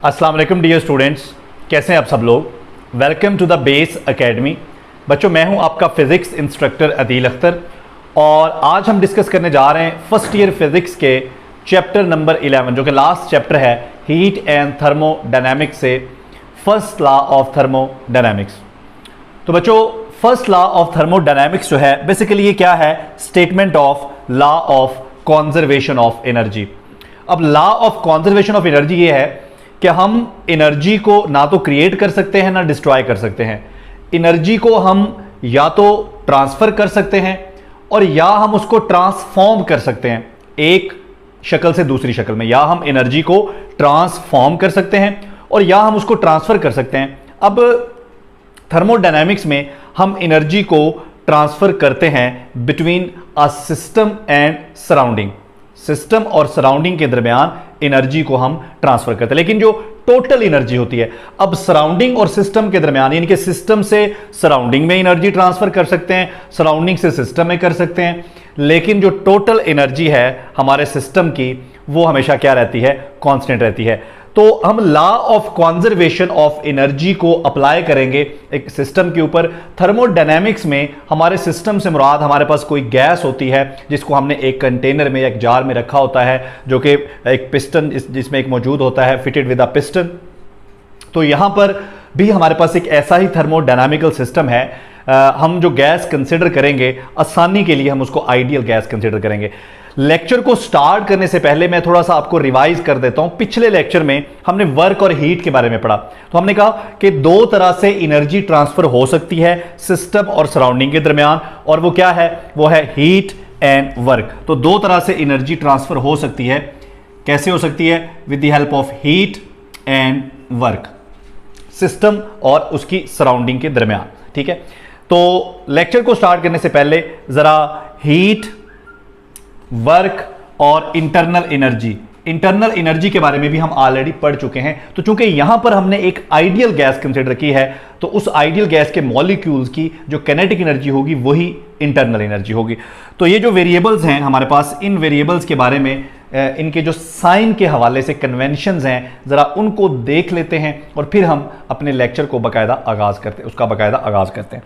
अस्सलाम वालेकुम dear students, कैसे हैं आप सब लोग। Welcome to the base academy. बच्चों, मैं हूं आपका फिज़िक्स इंस्ट्रक्टर अदील अख्तर और आज हम डिस्कस करने जा रहे हैं फर्स्ट ईयर फिज़िक्स के चैप्टर नंबर 11 जो कि लास्ट चैप्टर है हीट एंड थर्मोडायनामिक्स से फर्स्ट लॉ ऑफ थर्मोडायनामिक्स। तो बच्चों, फर्स्ट लॉ ऑफ थर्मोडायनामिक्स जो है बेसिकली ये क्या है, statement of law of conservation of energy. अब law of conservation of energy ये है कि हम एनर्जी को ना तो क्रिएट कर सकते हैं ना डिस्ट्रॉय कर सकते हैं। एनर्जी को हम या तो ट्रांसफर कर सकते हैं और या हम उसको ट्रांसफॉर्म कर सकते हैं एक शक्ल से दूसरी शक्ल में, या हम एनर्जी को ट्रांसफॉर्म कर सकते हैं और या हम उसको ट्रांसफर कर सकते हैं। अब थर्मोडायनामिक्स में हम एनर्जी को ट्रांसफर करते हैं between a system and surrounding. System और सराउंडिंग के दरमियान एनर्जी को हम ट्रांसफर करते हैं, लेकिन जो टोटल एनर्जी होती है, अब सराउंडिंग और सिस्टम के दरमियान, यानी कि सिस्टम से सराउंडिंग में एनर्जी ट्रांसफर कर सकते हैं, सराउंडिंग से सिस्टम में कर सकते हैं, लेकिन जो टोटल एनर्जी है हमारे सिस्टम की वो हमेशा क्या रहती है, कांस्टेंट रहती है। तो हम law of conservation of energy को अप्लाई करेंगे एक सिस्टम के ऊपर। थर्मोडायनामिक्स में हमारे सिस्टम से मुराद हमारे पास कोई गैस होती है जिसको हमने एक कंटेनर में या एक जार में रखा होता है, जो कि एक पिस्टन जिसमें एक मौजूद होता है, फिटेड विद अ पिस्टन। तो यहां पर भी हमारे पास एक ऐसा ही थर्मोडायनामिकल सिस्टम है। हम जो गैस कंसिडर करेंगे, आसानी के लिए हम उसको आइडियल गैस कंसिडर करेंगे। लेक्चर को स्टार्ट करने से पहले मैं थोड़ा सा आपको रिवाइज कर देता हूं। पिछले लेक्चर में हमने वर्क और हीट के बारे में पढ़ा, तो हमने कहा कि दो तरह से एनर्जी ट्रांसफर हो सकती है सिस्टम और सराउंडिंग के दरमियान, और वो क्या है, वो है हीट एंड वर्क। तो दो तरह से एनर्जी ट्रांसफर हो सकती है। कैसे हो सकती है? With the help of heat and work, system और उसकी सराउंडिंग के दरमियान। ठीक है, तो लेक्चर को स्टार्ट करने से पहले जरा हीट, वर्क और इंटरनल एनर्जी के बारे में भी हम ऑलरेडी पढ़ चुके हैं। तो चूंकि यहां पर हमने एक आइडियल गैस कंसीडर की है, तो उस आइडियल गैस के मॉलिक्यूल्स की जो काइनेटिक एनर्जी होगी वही इंटरनल एनर्जी होगी। तो ये जो वेरिएबल्स हैं हमारे पास, इन वेरिएबल्स के बारे में इनके जो साइन के हवाले से कन्वेंशंस हैं, जरा उनको देख लेते हैं और फिर हम अपने लेक्चर को बाकायदा आगाज करते हैं।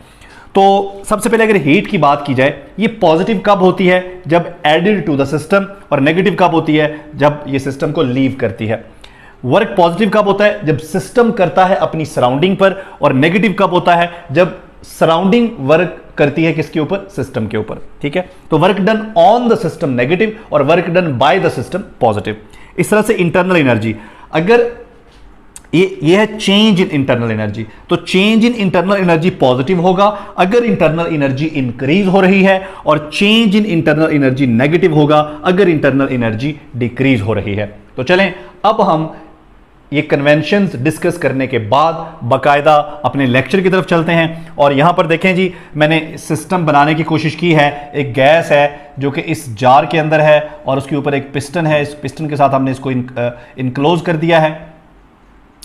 तो सबसे पहले अगर हीट की बात की जाए, ये पॉजिटिव कब होती है? जब एडेड टू द सिस्टम, और नेगेटिव कब होती है? जब ये सिस्टम को लीव करती है। वर्क पॉजिटिव कब होता है? जब सिस्टम करता है अपनी सराउंडिंग पर, और नेगेटिव कब होता है? जब सराउंडिंग वर्क करती है किसके ऊपर? सिस्टम के ऊपर। ठीक है, तो work done on the system negative और work done by the system positive. इस तरह से इंटरनल एनर्जी, अगर ये है चेंज इन इंटरनल एनर्जी, तो change in internal energy positive होगा अगर इंटरनल एनर्जी इंक्रीज हो रही है, और change in internal energy negative होगा अगर इंटरनल एनर्जी डिक्रीज हो रही है। तो चलें अब हम ये कन्वेंशंस डिस्कस करने के बाद बाकायदा अपने लेक्चर की तरफ चलते हैं। और यहां पर देखें जी, मैंने सिस्टम बनाने की कोशिश की है। एक गैस है जो कि इस जार के अंदर है और उसके ऊपर एक पिस्टन है। इस पिस्टन के साथ हमने इसको इनक्लोज कर दिया है,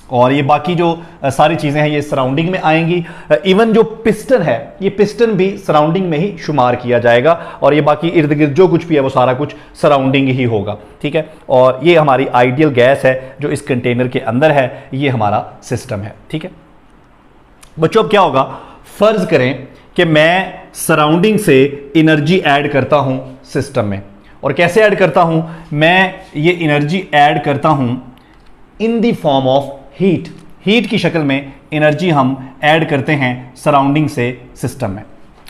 और ये बाकी जो सारी चीज़ें हैं ये सराउंडिंग में आएंगी। इवन जो पिस्टन है, ये पिस्टन भी सराउंडिंग में ही शुमार किया जाएगा, और ये बाकी इर्द गिर्द जो कुछ भी है वो सारा कुछ सराउंडिंग ही होगा। ठीक है, और ये हमारी आइडियल गैस है जो इस कंटेनर के अंदर है, ये हमारा सिस्टम है। ठीक है बच्चों, अब क्या होगा, फर्ज करें कि मैं सराउंडिंग से एनर्जी ऐड करता हूं सिस्टम में। और कैसे ऐड करता हूं? मैं ये एनर्जी ऐड करता हूं in the form of heat की शक्ल में एनर्जी हम ऐड करते हैं सराउंडिंग से सिस्टम में।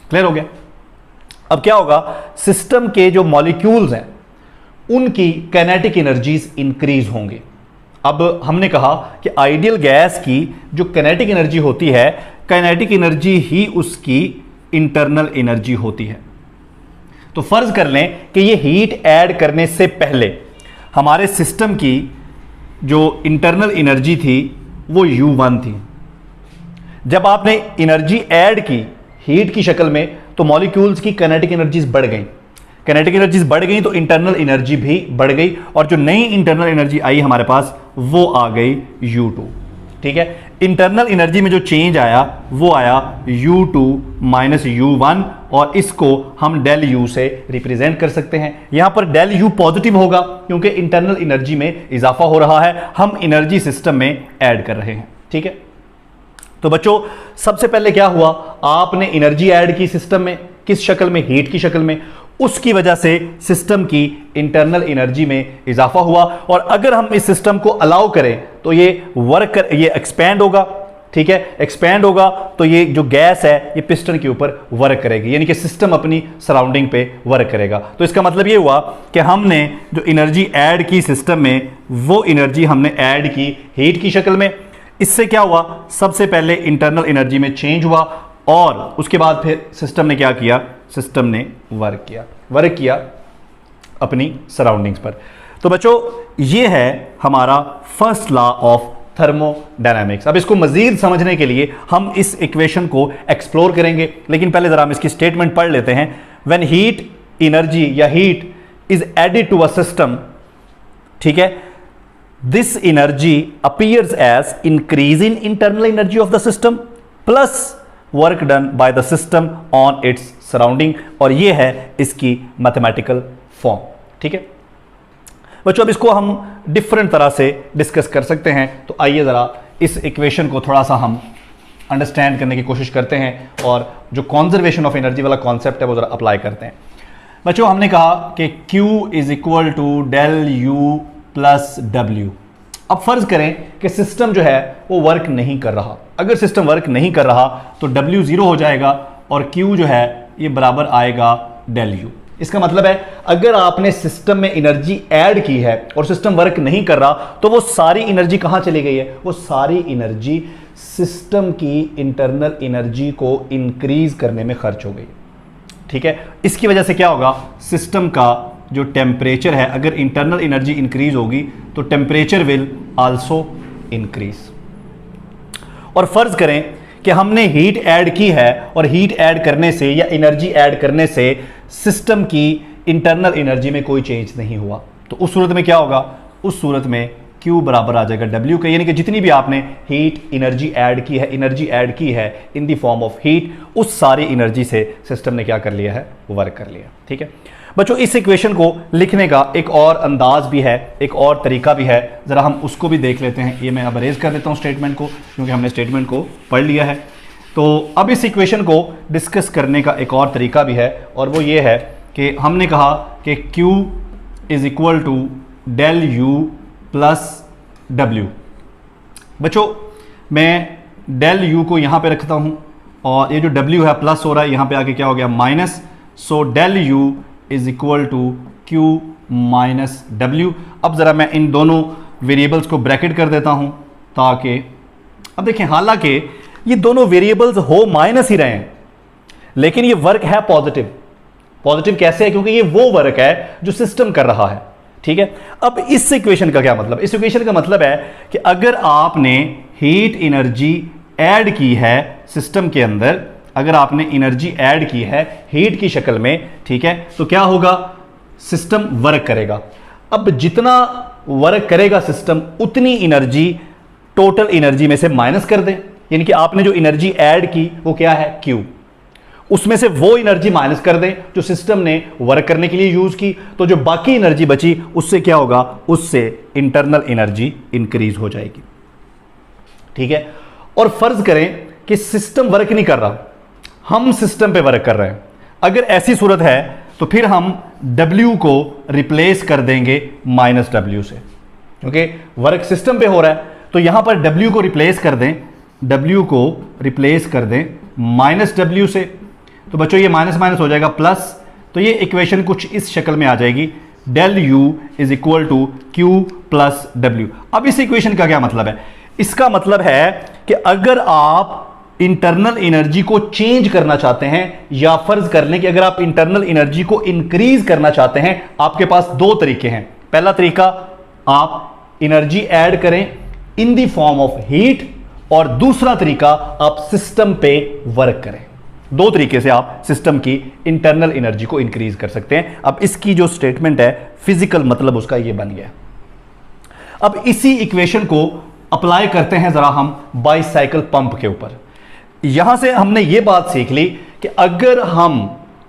क्लियर हो गया? अब क्या होगा, सिस्टम के जो मॉलिक्यूल्स हैं उनकी काइनेटिक एनर्जीज इंक्रीज होंगे। अब हमने कहा कि आइडियल गैस की जो काइनेटिक एनर्जी होती है, काइनेटिक एनर्जी ही उसकी इंटरनल एनर्जी होती है। तो फर्ज कर लें कि ये हीट ऐड करने से पहले हमारे सिस्टम की जो इंटरनल एनर्जी थी वो U1 थी। जब आपने एनर्जी ऐड की हीट की शक्ल में, तो मॉलिक्यूल्स की काइनेटिक एनर्जीज बढ़ गई। काइनेटिक एनर्जीज बढ़ गई तो इंटरनल एनर्जी भी बढ़ गई, और जो नई इंटरनल एनर्जी आई हमारे पास वो आ गई U2। ठीक है, इंटरनल एनर्जी में जो चेंज आया वो आया U2 माइनस U1, और इसको हम डेल U से रिप्रेजेंट कर सकते हैं। यहां पर डेल U पॉजिटिव होगा क्योंकि इंटरनल एनर्जी में इजाफा हो रहा है, हम एनर्जी सिस्टम में ऐड कर रहे हैं। ठीक है, तो बच्चों सबसे पहले क्या हुआ, आपने एनर्जी ऐड की सिस्टम में, किस शक्ल में, हीट की शक्ल में, उसकी वजह से सिस्टम की इंटरनल एनर्जी में इजाफा हुआ। और अगर हम इस सिस्टम को अलाउ करें तो ये ये एक्सपैंड होगा। ठीक है, एक्सपैंड होगा तो ये जो गैस है ये पिस्टन के ऊपर वर्क करेगी, यानी कि सिस्टम अपनी सराउंडिंग पे वर्क करेगा। तो इसका मतलब ये हुआ कि हमने जो एनर्जी ऐड की सिस्टम में, वो एनर्जी हमने ऐड की हीट की शक्ल में। इससे क्या हुआ, सबसे पहले इंटरनल एनर्जी में चेंज हुआ और उसके बाद फिर सिस्टम ने क्या किया, सिस्टम ने वर्क किया अपनी सराउंडिंग्स पर। तो बच्चों ये है हमारा फर्स्ट लॉ ऑफ थर्मोडायनामिक्स। अब इसको मजीद समझने के लिए हम इस इक्वेशन को एक्सप्लोर करेंगे, लेकिन पहले जरा हम इसकी स्टेटमेंट पढ़ लेते हैं। व्हेन हीट एनर्जी या heat is added to a system, ठीक है, this energy appears as increase in internal energy of the system plus work done by the system on its surrounding, और ये है इसकी मैथमेटिकल फॉर्म। ठीक है बच्चों, अब इसको हम डिफरेंट तरह से डिस्कस कर सकते हैं। तो आइए ज़रा इस इक्वेशन को थोड़ा सा हम अंडरस्टैंड करने की कोशिश करते हैं और जो कॉन्जर्वेशन ऑफ एनर्जी वाला कॉन्सेप्ट है वो ज़रा अप्लाई करते हैं। बच्चों हमने कहा कि Q is equal to del U plus W। अब फर्ज करें कि सिस्टम जो है वो वर्क नहीं कर रहा। अगर सिस्टम वर्क नहीं कर रहा तो W 0 हो जाएगा और Q जो है ये बराबर आएगा डेल U। इसका मतलब है अगर आपने सिस्टम में एनर्जी ऐड की है और सिस्टम वर्क नहीं कर रहा तो वो सारी एनर्जी कहां चली गई है, वो सारी एनर्जी सिस्टम की इंटरनल एनर्जी को इंक्रीज करने में खर्च हो गई। ठीक है, इसकी वजह से क्या होगा, सिस्टम का जो टेम्परेचर है, अगर इंटरनल एनर्जी इंक्रीज होगी तो टेम्परेचर विल आल्सो इंक्रीज। और फर्ज करें कि हमने हीट ऐड की है और हीट ऐड करने से या एनर्जी ऐड करने से सिस्टम की इंटरनल एनर्जी में कोई चेंज नहीं हुआ, तो उस सूरत में क्या होगा, उस सूरत में Q बराबर आ जाएगा W के, यानी कि जितनी भी आपने हीट एनर्जी ऐड की है in the form of heat, उस सारी एनर्जी से सिस्टम ने क्या कर लिया है, वर्क कर लिया। ठीक है बच्चों, इस इक्वेशन को लिखने का एक और अंदाज भी है, एक और तरीका भी है, ज़रा हम उसको भी देख लेते हैं। ये मैं अब अरेज कर देता हूँ स्टेटमेंट को, क्योंकि हमने स्टेटमेंट को पढ़ लिया है। तो अब इस इक्वेशन को डिस्कस करने का एक और तरीका भी है, और वो ये है कि हमने कहा कि Q is equal to del U plus W। बच्चों मैं डेल U को यहाँ पे रखता हूँ और ये जो W है प्लस हो रहा है, यहाँ पे आके क्या हो गया, minus. So del U is equal to Q minus W। अब ज़रा मैं इन दोनों वेरिएबल्स को ब्रैकेट कर देता हूँ ताकि, अब देखें हालांकि ये दोनों वेरिएबल्स हो माइनस ही रहे हैं लेकिन ये वर्क है पॉजिटिव। पॉजिटिव कैसे है, क्योंकि ये वो वर्क है जो सिस्टम कर रहा है। ठीक है, अब इस इक्वेशन का क्या मतलब, इस इक्वेशन का मतलब है कि अगर आपने हीट एनर्जी ऐड की है सिस्टम के अंदर, अगर आपने एनर्जी ऐड की है हीट की शक्ल में, ठीक है, तो क्या होगा, सिस्टम वर्क करेगा। अब जितना वर्क करेगा सिस्टम, उतनी एनर्जी टोटल एनर्जी में से माइनस कर दें, यानी कि आपने जो एनर्जी ऐड की वो क्या है, Q, उसमें से वो एनर्जी माइनस कर दें जो सिस्टम ने वर्क करने के लिए यूज की, तो जो बाकी एनर्जी बची उससे क्या होगा, उससे इंटरनल एनर्जी इंक्रीज हो जाएगी। ठीक है, और फर्ज करें कि सिस्टम वर्क नहीं कर रहा, हम सिस्टम पे वर्क कर रहे हैं। अगर ऐसी सूरत है तो फिर हम W को रिप्लेस कर देंगे माइनस W से, क्योंकि वर्क सिस्टम पे हो रहा है। तो यहां पर W को रिप्लेस कर दें, W को रिप्लेस कर दें माइनस W से, तो बच्चों ये माइनस माइनस हो जाएगा प्लस। तो ये इक्वेशन कुछ इस शक्ल में आ जाएगी, del U is equal to Q plus W। अब इस इक्वेशन का क्या मतलब है, इसका मतलब है कि अगर आप इंटरनल एनर्जी को चेंज करना चाहते हैं, या फर्ज कर लें कि अगर आप इंटरनल एनर्जी को इंक्रीज करना चाहते हैं, आपके पास दो तरीके हैं। पहला तरीका, आप एनर्जी ऐड करें in the form of heat, और दूसरा तरीका आप सिस्टम पे वर्क करें। दो तरीके से आप सिस्टम की इंटरनल एनर्जी को इंक्रीज कर सकते हैं। अब इसकी जो स्टेटमेंट है फिजिकल मतलब उसका ये बन गया। अब इसी इक्वेशन को अप्लाई करते हैं ज़रा हम बाईसाइकिल पंप के ऊपर। यहां से हमने ये बात सीख ली कि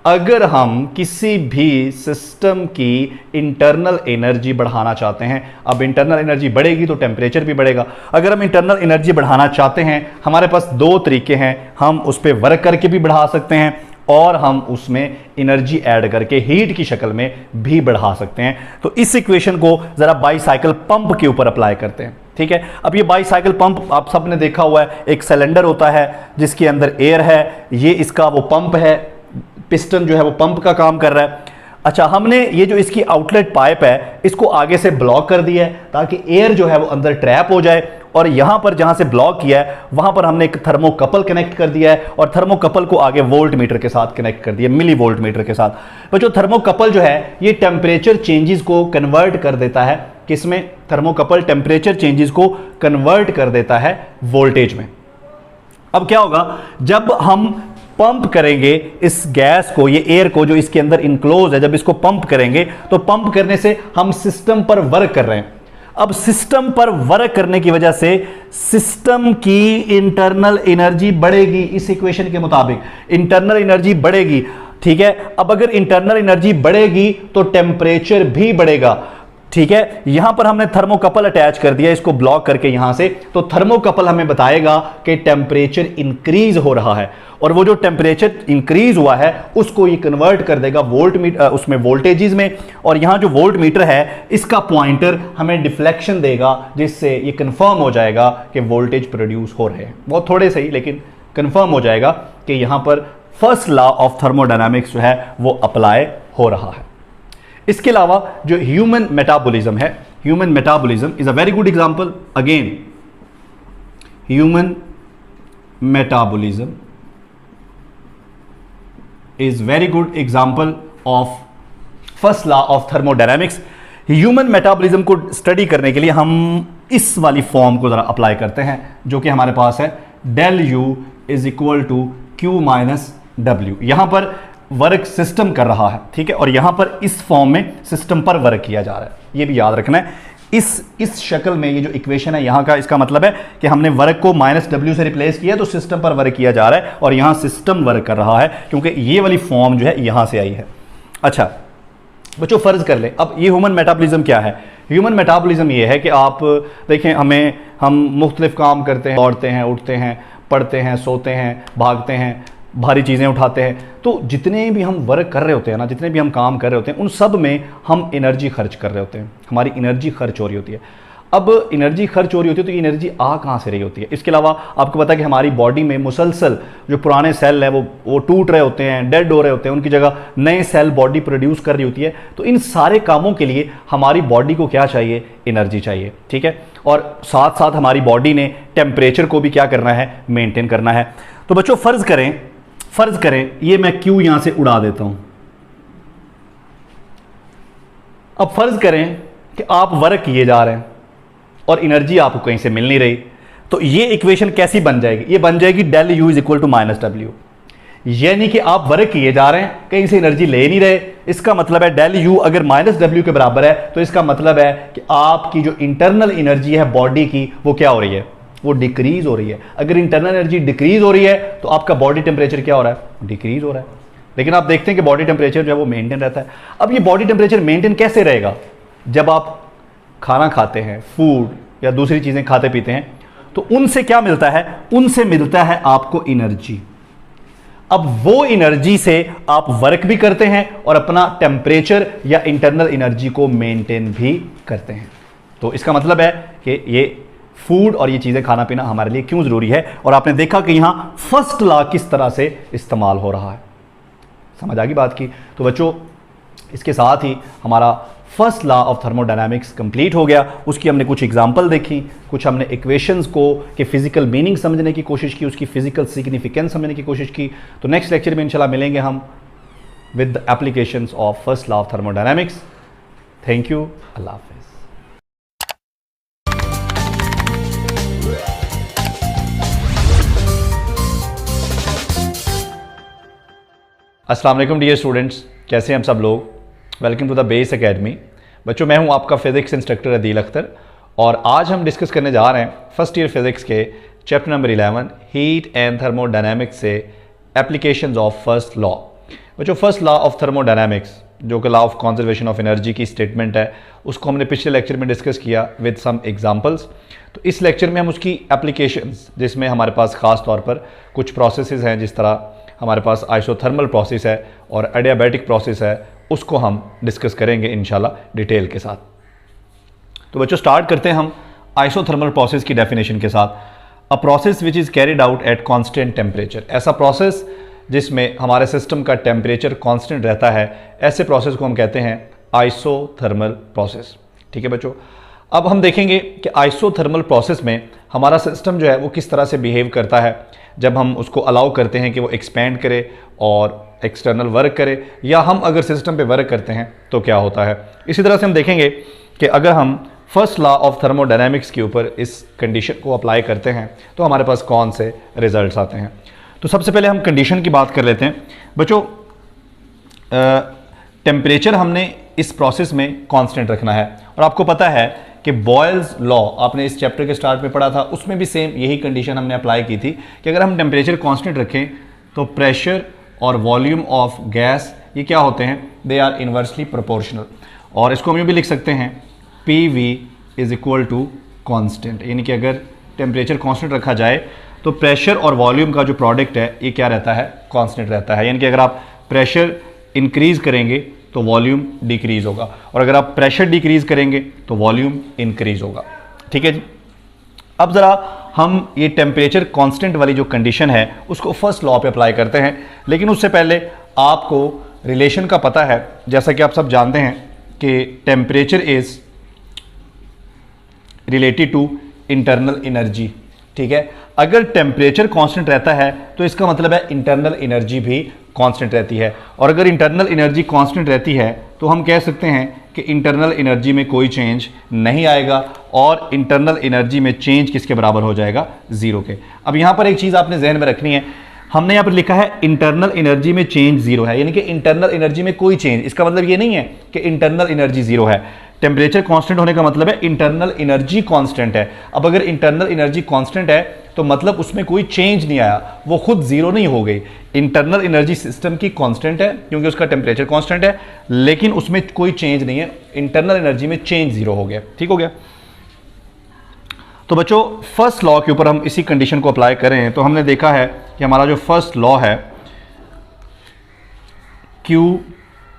अगर हम किसी भी सिस्टम की इंटरनल एनर्जी बढ़ाना चाहते हैं, अब इंटरनल एनर्जी बढ़ेगी तो टेम्परेचर भी बढ़ेगा। अगर हम इंटरनल एनर्जी बढ़ाना चाहते हैं, हमारे पास दो तरीके हैं, हम उस पर वर्क करके भी बढ़ा सकते हैं और हम उसमें एनर्जी ऐड करके हीट की शक्ल में भी बढ़ा सकते हैं। तो इस इक्वेशन को जरा बाईसाइकिल पंप के ऊपर अप्लाई करते हैं। ठीक है, अब ये बाईसाइकिल पंप आप सबने देखा हुआ है, एक सिलेंडर होता है जिसके अंदर एयर है, ये इसका वो पंप है, पिस्टन जो है वो पंप का काम कर रहा है। अच्छा, हमने ये जो इसकी आउटलेट पाइप है इसको आगे से ब्लॉक कर दिया है ताकि एयर जो है वो अंदर ट्रैप हो जाए, और यहां पर जहां से ब्लॉक किया है वहां पर हमने एक थर्मोकपल कनेक्ट कर दिया है और थर्मोकपल को आगे वोल्ट मीटर के साथ कनेक्ट कर दिया, मिली वोल्ट मीटर के साथ। तो जो थर्मोकपल जो है ये टेम्परेचर चेंजेस को कन्वर्ट कर देता है, किसमें? थर्मोकपल टेम्परेचर चेंजेस को कन्वर्ट कर देता है वोल्टेज में। अब क्या होगा, जब हम पंप करेंगे इस गैस को, ये एयर को जो इसके अंदर इनक्लोज है, जब इसको पंप करेंगे तो पंप करने से हम सिस्टम पर वर्क कर रहे हैं। अब सिस्टम पर वर्क करने की वजह से सिस्टम की इंटरनल एनर्जी बढ़ेगी। इस इक्वेशन के मुताबिक इंटरनल एनर्जी बढ़ेगी। ठीक है, अब अगर इंटरनल एनर्जी बढ़ेगी तो टेम्परेचर भी बढ़ेगा। ठीक है, यहां पर हमने थर्मोकपल अटैच कर दिया इसको ब्लॉक करके यहां से, तो थर्मोकपल हमें बताएगा कि टेम्परेचर इंक्रीज हो रहा है, और वो जो टेम्परेचर इंक्रीज हुआ है उसको ये कन्वर्ट कर देगा वोल्ट मीटर उसमें वोल्टेजेस में, और यहां जो वोल्ट मीटर है इसका पॉइंटर हमें डिफ्लेक्शन देगा, जिससे ये कंफर्म हो जाएगा कि वोल्टेज प्रोड्यूस हो रहे हैं। बहुत थोड़े से ही, लेकिन कंफर्म हो जाएगा कि यहां पर फर्स्ट लॉ ऑफ थर्मोडायनामिक्स जो है वो अप्लाई हो रहा है। इसके अलावा जो ह्यूमन मेटाबॉलिज्म है, human metabolism is a very good example. Again, human metabolism is very good example of first law of thermodynamics. Human metabolism को स्टडी करने के लिए हम इस वाली फॉर्म को जरा अप्लाई करते हैं, जो कि हमारे पास है del U is equal to Q minus W. यहां पर वर्क सिस्टम कर रहा है, ठीक है, और यहां पर इस फॉर्म में सिस्टम पर वर्क किया जा रहा है, ये भी याद रखना है। इस शक्ल में ये जो इक्वेशन है यहां का, इसका मतलब है कि हमने वर्क को माइनस डब्ल्यू से रिप्लेस किया तो सिस्टम पर वर्क किया जा रहा है, और यहां सिस्टम वर्क कर रहा है क्योंकि ये वाली फॉर्म जो है यहां से आई है। अच्छा बच्चों, फर्ज कर लें, अब ये ह्यूमन मेटाबॉलिज्म क्या है? ह्यूमन मेटाबॉलिज्म ये है कि आप देखें, हम मुख्तलिफ काम करते हैं, दौड़ते हैं, उठते हैं, पढ़ते हैं, सोते हैं, भागते हैं, भारी चीज़ें उठाते हैं, तो जितने भी हम वर्क कर रहे होते हैं ना, जितने भी हम काम कर रहे होते हैं, उन सब में हम एनर्जी खर्च कर रहे होते हैं, हमारी एनर्जी खर्च हो रही होती है। अब एनर्जी खर्च हो रही होती है तो ये एनर्जी आ कहाँ से रही होती है? इसके अलावा आपको पता है कि हमारी बॉडी में मुसलसल जो पुराने सेल है वो टूट रहे होते हैं, डेड हो रहे होते हैं, उनकी जगह नए सेल बॉडी प्रोड्यूस कर रही होती है। तो इन सारे कामों के लिए हमारी बॉडी को क्या चाहिए? एनर्जी चाहिए। ठीक है, और साथ साथ हमारी बॉडी ने टेम्परेचर को भी क्या करना है? मेंटेन करना है। तो बच्चों फर्ज करें ये मैं क्यू यहां से उड़ा देता हूं। अब फर्ज करें कि आप वर्क किए जा रहे हैं और एनर्जी आपको कहीं से मिल नहीं रही, तो ये इक्वेशन कैसी बन जाएगी? ये बन जाएगी del U is equal to minus W, यानी कि आप वर्क किए जा रहे हैं, कहीं से एनर्जी ले नहीं रहे। इसका मतलब है डेल यू अगर माइनस डब्ल्यू के बराबर है तो इसका मतलब है कि आपकी जो इंटरनल एनर्जी है बॉडी की वो क्या हो रही है? वो डिक्रीज हो रही है। अगर इंटरनल एनर्जी डिक्रीज हो रही है तो आपका बॉडी टेम्परेचर क्या हो रहा है? डिक्रीज हो रहा है। लेकिन आप देखते हैं कि बॉडी टेम्परेचर जो है वो मेंटेन रहता है। अब ये बॉडी टेम्परेचर मेंटेन कैसे रहेगा? जब आप खाना खाते हैं, फूड या दूसरी चीजें खाते पीते हैं, तो उनसे क्या मिलता है? उनसे मिलता है आपको एनर्जी। अब वो एनर्जी से आप वर्क भी करते हैं और अपना टेम्परेचर या इंटरनल एनर्जी को मेंटेन भी करते हैं। तो इसका मतलब है कि ये फूड और ये चीज़ें खाना पीना हमारे लिए क्यों ज़रूरी है, और आपने देखा कि यहां फर्स्ट लॉ किस तरह से इस्तेमाल हो रहा है। समझ आ गई बात की? तो बच्चों, इसके साथ ही हमारा first law of thermodynamics complete हो गया। उसकी हमने कुछ एग्जाम्पल देखी, कुछ हमने इक्वेशंस को के फिजिकल मीनिंग समझने की कोशिश की, उसकी फिजिकल सिग्निफिकेंस समझने की कोशिश की। तो नेक्स्ट लेक्चर में इंशाल्लाह मिलेंगे हम with the applications of first law of thermodynamics. Thank you, अल्लाह हाफिज़। अस्सलाम वालेकुम डियर स्टूडेंट्स, कैसे हैं हम सब लोग? Welcome to the base academy. बच्चों, मैं हूं आपका फिज़िक्स इंस्ट्रक्टर अदील अख्तर, और आज हम डिस्कस करने जा रहे हैं फर्स्ट ईयर फिजिक्स के chapter number 11 heat and thermodynamics से एप्लीकेशंस ऑफ फर्स्ट लॉ। बच्चों फर्स्ट लॉ ऑफ थर्मोडायनामिक्स जो कि law of conservation of energy की स्टेटमेंट है, उसको हमने पिछले लेक्चर में डिस्कस किया विद सम एग्जांपल्स। तो इस लेक्चर में हम उसकी एप्लीकेशंस, जिसमें हमारे पास खास तौर पर कुछ प्रोसेसेस हैं, जिस तरह हमारे पाइस आइसोथर्मल प्रोसेस है और एडियाबैटिक प्रोसेस है, उसको हम डिस्कस करेंगे इंशाल्लाह डिटेल के साथ। तो बच्चों स्टार्ट करते हैं हम आइसोथर्मल प्रोसेस की डेफिनेशन के साथ। A process which is carried out at constant temperature, ऐसा प्रोसेस जिसमें हमारे सिस्टम का टेम्परेचर कांस्टेंट रहता है, ऐसे प्रोसेस को हम कहते हैं आइसोथर्मल प्रोसेस। ठीक है बच्चों, अब हम देखेंगे कि आइसोथर्मल प्रोसेस में हमारा सिस्टम जो है वो किस तरह से बिहेव करता है जब हम उसको अलाउ करते हैं कि वो एक्सपेंड करे और एक्सटर्नल वर्क करे, या हम अगर सिस्टम पे वर्क करते हैं तो क्या होता है। इसी तरह से हम देखेंगे कि अगर हम फर्स्ट लॉ ऑफ थर्मोडायनामिक्स के ऊपर इस कंडीशन को अप्लाई करते हैं तो हमारे पास कौन से रिजल्ट्स आते हैं। तो सबसे पहले हम कंडीशन की बात कर लेते हैं। बच्चों टेम्परेचर हमने इस प्रोसेस में कांस्टेंट रखना है, और आपको पता है कि बॉयल्स लॉ आपने इस चैप्टर के स्टार्ट में पढ़ा था, उसमें भी सेम यही कंडीशन हमने अप्लाई की थी कि अगर हम टेम्परेचर कांस्टेंट रखें तो प्रेशर और वॉल्यूम ऑफ गैस ये क्या होते हैं, दे आर इन्वर्सली प्रोपोर्शनल। और इसको हम यूँ भी लिख सकते हैं PV is equal to constant, यानी कि अगर टेम्परेचर कांस्टेंट रखा जाए तो प्रेशर और वॉल्यूम का जो प्रोडक्ट है ये क्या रहता है, कांस्टेंट रहता है। यानी कि अगर आप प्रेशर इंक्रीज करेंगे तो वॉल्यूम डिक्रीज होगा, और अगर आप प्रेशर डिक्रीज करेंगे तो वॉल्यूम इंक्रीज होगा। ठीक है जी। अब ज़रा हम ये टेम्परेचर कांस्टेंट वाली जो कंडीशन है उसको फर्स्ट लॉ पे अप्लाई करते हैं, लेकिन उससे पहले आपको रिलेशन का पता है, जैसा कि आप सब जानते हैं कि temperature is related to internal energy. ठीक है, अगर टेम्परेचर कांस्टेंट रहता है तो इसका मतलब है इंटरनल एनर्जी भी कांस्टेंट रहती है, और अगर इंटरनल एनर्जी कांस्टेंट रहती है तो हम कह सकते हैं कि इंटरनल एनर्जी में कोई चेंज नहीं आएगा, और इंटरनल एनर्जी में चेंज किसके बराबर हो जाएगा, जीरो के। अब यहाँ पर एक चीज़ आपने जहन में रखनी है, हमने यहाँ पर लिखा है इंटरनल एनर्जी में चेंज जीरो है, यानी कि इंटरनल एनर्जी में कोई चेंज, इसका मतलब ये नहीं है कि इंटरनल एनर्जी जीरो है। टेम्परेचर कांस्टेंट होने का मतलब है इंटरनल एनर्जी कांस्टेंट है। अब अगर इंटरनल एनर्जी कांस्टेंट है तो मतलब उसमें कोई चेंज नहीं आया, वो खुद जीरो नहीं हो गई। इंटरनल एनर्जी सिस्टम की कांस्टेंट है क्योंकि उसका टेम्परेचर कांस्टेंट है, लेकिन उसमें कोई चेंज नहीं है, इंटरनल एनर्जी में चेंज जीरो हो गया। ठीक हो गया। तो बच्चों फर्स्ट लॉ के ऊपर हम इसी कंडीशन को अप्लाई करें तो हमने देखा है कि हमारा जो फर्स्ट लॉ है Q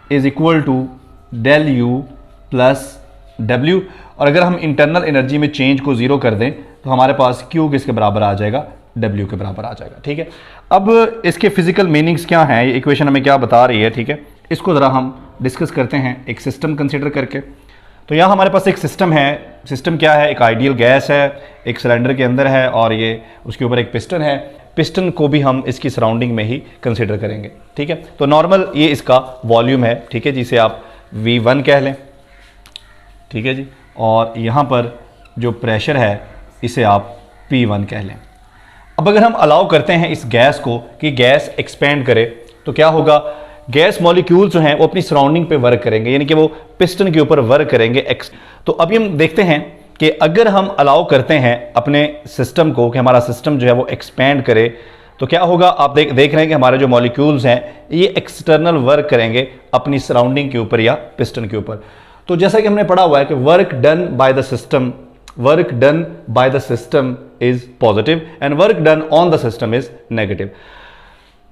is equal to del U plus W, और अगर हम इंटरनल एनर्जी में चेंज को जीरो कर दें तो हमारे पास Q किसके बराबर आ जाएगा, W के बराबर आ जाएगा। ठीक है, अब इसके फिजिकल मीनिंग्स क्या हैं, ये इक्वेशन हमें क्या बता रही है, ठीक है, इसको ज़रा हम डिस्कस करते हैं एक सिस्टम कंसिडर करके। तो यहाँ हमारे पास एक सिस्टम है। सिस्टम क्या है, एक आइडियल गैस है, एक सिलेंडर के अंदर है, और ये उसके ऊपर एक पिस्टन है। पिस्टन को भी हम इसकी सराउंडिंग में ही कंसिडर करेंगे। ठीक है, तो नॉर्मल ये इसका वॉल्यूम है, ठीक है, जिसे आप V1 कह लें। ठीक है जी, और यहाँ पर जो प्रेशर है इसे आप P1 कह लें। अब अगर हम अलाउ करते हैं इस गैस को कि गैस एक्सपेंड करे तो क्या होगा, गैस मॉलिक्यूल्स जो हैं वो अपनी सराउंडिंग पे वर्क करेंगे, यानी कि वो पिस्टन के ऊपर वर्क करेंगे। तो अभी हम देखते हैं कि अगर हम अलाउ करते हैं अपने सिस्टम को कि हमारा सिस्टम जो है वो एक्सपेंड करे तो क्या होगा, आप देख रहे हैं कि हमारे जो मॉलिक्यूल्स हैं ये एक्सटर्नल वर्क करेंगे अपनी सराउंडिंग के ऊपर या पिस्टन के ऊपर। तो जैसा कि हमने पढ़ा हुआ है कि work done by the system is positive and work done on the system is negative.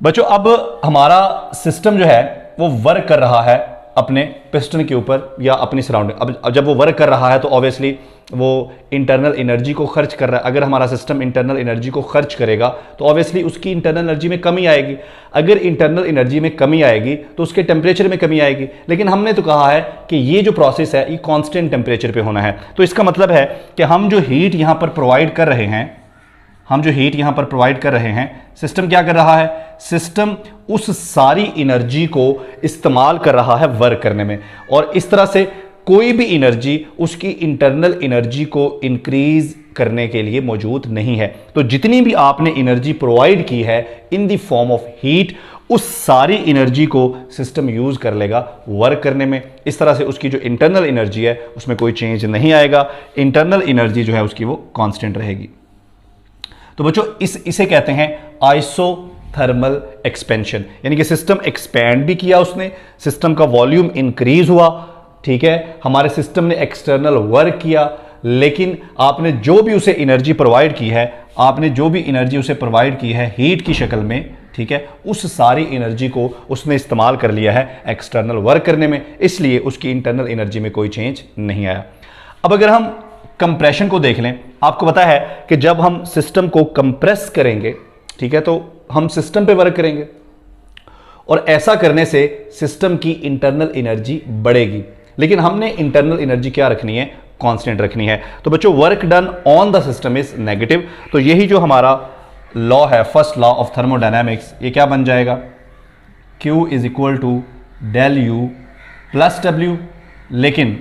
बच्चों अब हमारा सिस्टम जो है वो वर्क कर रहा है अपने पिस्टन के ऊपर या अपनी सराउंडिंग। अब जब वो वर्क कर रहा है तो ऑब्वियसली वो इंटरनल एनर्जी को खर्च कर रहा है। अगर हमारा सिस्टम इंटरनल एनर्जी को खर्च करेगा तो ऑब्वियसली उसकी इंटरनल एनर्जी में कमी आएगी। अगर इंटरनल एनर्जी में कमी आएगी तो उसके टेम्परेचर में कमी आएगी। लेकिन हमने तो कहा है कि ये जो प्रोसेस है ये कांस्टेंट टेम्परेचर पे होना है। तो इसका मतलब है कि हम जो हीट यहाँ पर प्रोवाइड कर रहे हैं सिस्टम क्या कर रहा है, सिस्टम उस सारी एनर्जी को इस्तेमाल कर रहा है वर्क करने में, और इस तरह से कोई भी एनर्जी उसकी इंटरनल एनर्जी को इंक्रीज करने के लिए मौजूद नहीं है। तो जितनी भी आपने एनर्जी प्रोवाइड की है in the form of heat, उस सारी एनर्जी को सिस्टम यूज कर लेगा वर्क करने में। इस तरह से उसकी जो इंटरनल एनर्जी है उसमें कोई चेंज नहीं आएगा, इंटरनल एनर्जी जो है उसकी वो कांस्टेंट रहेगी। तो बच्चों इसे कहते हैं आइसोथर्मल एक्सपेंशन, यानी कि सिस्टम एक्सपैंड भी किया उसने, सिस्टम का वॉल्यूम इंक्रीज हुआ, ठीक है, हमारे सिस्टम ने एक्सटर्नल वर्क किया, लेकिन आपने जो भी उसे एनर्जी प्रोवाइड की है, आपने जो भी एनर्जी उसे प्रोवाइड की है हीट की शक्ल में, ठीक है, उस सारी एनर्जी को उसने इस्तेमाल कर लिया है एक्सटर्नल वर्क करने में, इसलिए उसकी इंटरनल एनर्जी में कोई चेंज नहीं आया। अब अगर हम कंप्रेशन को देख लें, आपको पता है कि जब हम सिस्टम को कंप्रेस करेंगे, ठीक है, तो हम सिस्टम पे वर्क करेंगे और ऐसा करने से सिस्टम की इंटरनल एनर्जी बढ़ेगी, लेकिन हमने इंटरनल एनर्जी क्या रखनी है, कांस्टेंट रखनी है। तो बच्चों work done on the system is negative, तो यही जो हमारा लॉ है, फर्स्ट लॉ ऑफ थर्मोडायनामिक्स, ये क्या बन जाएगा, Q is equal to del U plus W, लेकिन